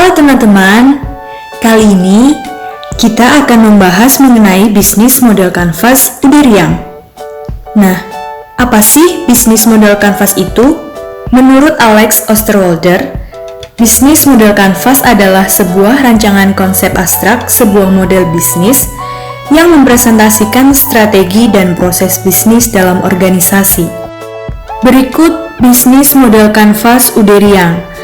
Halo teman-teman, kali ini kita akan membahas mengenai bisnis model kanvas Uderiang. Nah, apa sih bisnis model kanvas itu? Menurut Alex Osterwalder, bisnis model kanvas adalah sebuah rancangan konsep abstrak sebuah model bisnis yang mempresentasikan strategi dan proses bisnis dalam organisasi. Berikut bisnis model kanvas Uderiang.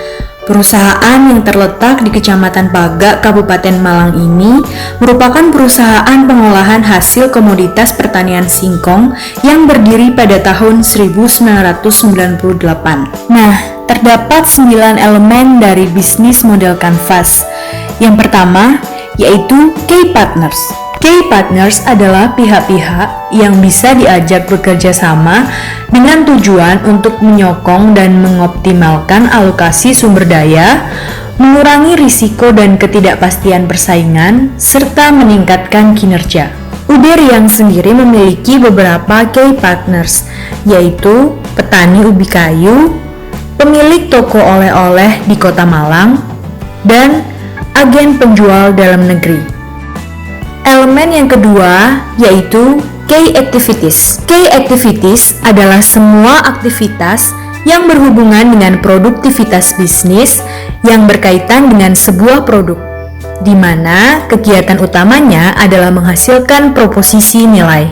Perusahaan yang terletak di Kecamatan Pagak, Kabupaten Malang ini merupakan perusahaan pengolahan hasil komoditas pertanian singkong yang berdiri pada tahun 1998. Nah, terdapat 9 elemen dari bisnis model kanvas. Yang pertama, yaitu key partners. Key partners adalah pihak-pihak yang bisa diajak bekerja sama dengan tujuan untuk menyokong dan mengoptimalkan alokasi sumber daya, mengurangi risiko dan ketidakpastian persaingan, serta meningkatkan kinerja. Uderiang sendiri memiliki beberapa key partners, yaitu petani ubi kayu, pemilik toko oleh-oleh di Kota Malang, dan agen penjual dalam negeri. Elemen yang kedua yaitu key activities. Key activities adalah semua aktivitas yang berhubungan dengan produktivitas bisnis yang berkaitan dengan sebuah produk, di mana kegiatan utamanya adalah menghasilkan proposisi nilai.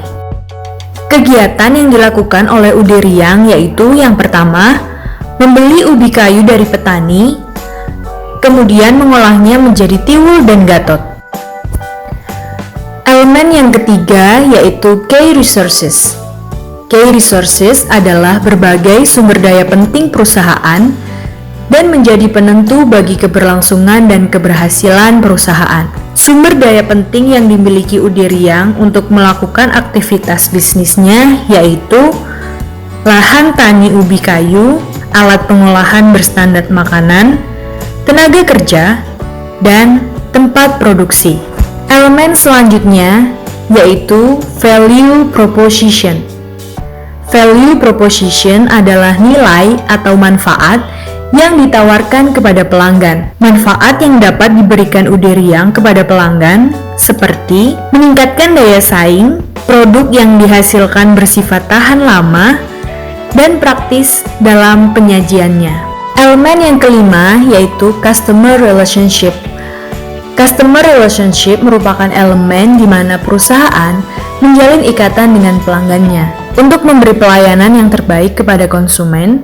Kegiatan yang dilakukan oleh Uderiang yaitu yang pertama, membeli ubi kayu dari petani, kemudian mengolahnya menjadi tiwul dan gatot. Elemen yang ketiga yaitu key resources. Key resources adalah berbagai sumber daya penting perusahaan dan menjadi penentu bagi keberlangsungan dan keberhasilan perusahaan. Sumber daya penting yang dimiliki Uderiang untuk melakukan aktivitas bisnisnya yaitu lahan tani ubi kayu, alat pengolahan berstandar makanan, tenaga kerja, dan tempat produksi. Elemen selanjutnya yaitu value proposition. Value proposition adalah nilai atau manfaat yang ditawarkan kepada pelanggan. Manfaat yang dapat diberikan Uderiang kepada pelanggan seperti meningkatkan daya saing, produk yang dihasilkan bersifat tahan lama, dan praktis dalam penyajiannya. Elemen yang kelima yaitu customer relationship. Customer relationship merupakan elemen di mana perusahaan menjalin ikatan dengan pelanggannya. Untuk memberi pelayanan yang terbaik kepada konsumen,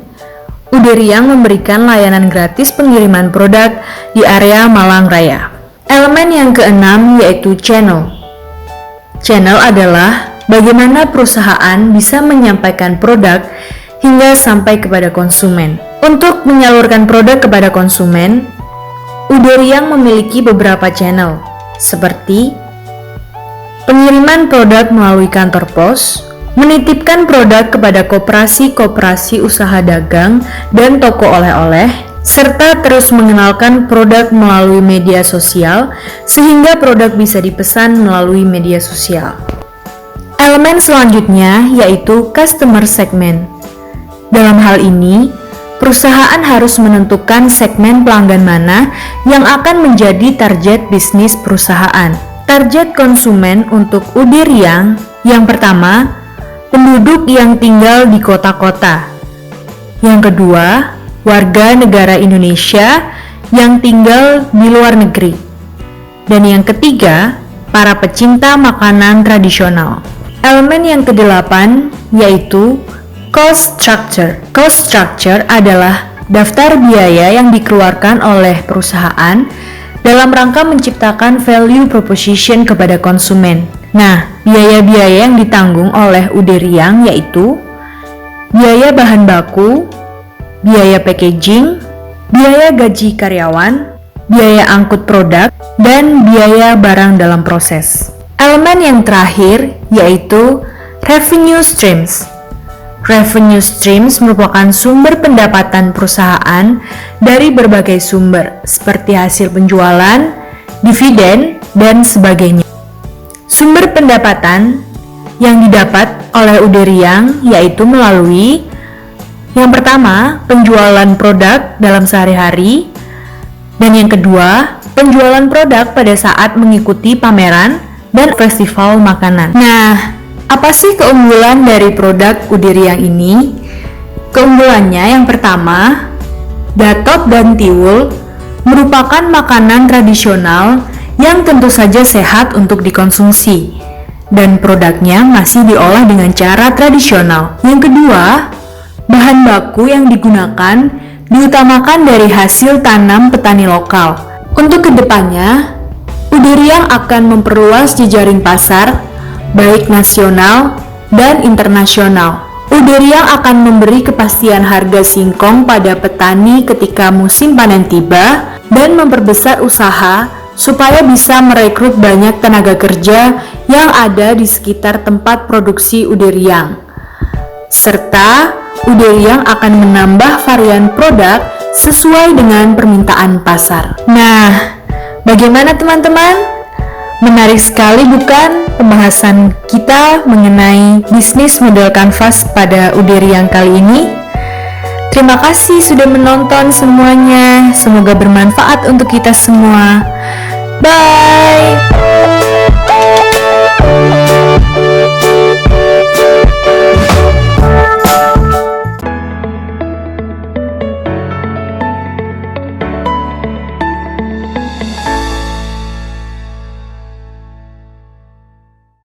Uderiang memberikan layanan gratis pengiriman produk di area Malang Raya. Elemen yang keenam yaitu channel. Channel adalah bagaimana perusahaan bisa menyampaikan produk hingga sampai kepada konsumen. Untuk menyalurkan produk kepada konsumen, Uderiang memiliki beberapa channel, seperti pengiriman produk melalui kantor pos, menitipkan produk kepada koperasi-koperasi usaha dagang dan toko oleh-oleh, serta terus mengenalkan produk melalui media sosial sehingga produk bisa dipesan melalui media sosial. Elemen selanjutnya yaitu customer segment. Dalam hal ini, perusahaan harus menentukan segmen pelanggan mana yang akan menjadi target bisnis perusahaan. Target konsumen untuk Uderiang yang pertama, penduduk yang tinggal di kota-kota. Yang kedua, warga negara Indonesia yang tinggal di luar negeri. Dan yang ketiga, para pecinta makanan tradisional. Elemen yang kedelapan yaitu cost structure. Cost structure adalah daftar biaya yang dikeluarkan oleh perusahaan dalam rangka menciptakan value proposition kepada konsumen. Nah, biaya-biaya yang ditanggung oleh Uderiang yaitu biaya bahan baku, biaya packaging, biaya gaji karyawan, biaya angkut produk, dan biaya barang dalam proses. Elemen yang terakhir yaitu revenue streams. Revenue streams merupakan sumber pendapatan perusahaan dari berbagai sumber, seperti hasil penjualan, dividen, dan sebagainya. Sumber pendapatan yang didapat oleh Uderiang yaitu melalui yang pertama, penjualan produk dalam sehari-hari, Dan yang kedua, penjualan produk pada saat mengikuti pameran dan festival makanan. Nah, apa sih keunggulan dari produk Udiriang ini? Keunggulannya yang pertama, Datot dan Tiwul merupakan makanan tradisional yang tentu saja sehat untuk dikonsumsi, dan produknya masih diolah dengan cara tradisional. Yang kedua, bahan baku yang digunakan diutamakan dari hasil tanam petani lokal. Untuk kedepannya, Udiriang akan memperluas jejaring pasar, baik nasional dan internasional. Udiriang akan memberi kepastian harga singkong pada petani ketika musim panen tiba dan memperbesar usaha supaya bisa merekrut banyak tenaga kerja yang ada di sekitar tempat produksi Udiriang. Serta Udiriang akan menambah varian produk sesuai dengan permintaan pasar. Nah, bagaimana teman-teman? Menarik sekali bukan pembahasan kita mengenai bisnis model kanvas pada Udiriang kali ini? Terima kasih sudah menonton semuanya. Semoga bermanfaat untuk kita semua. Bye!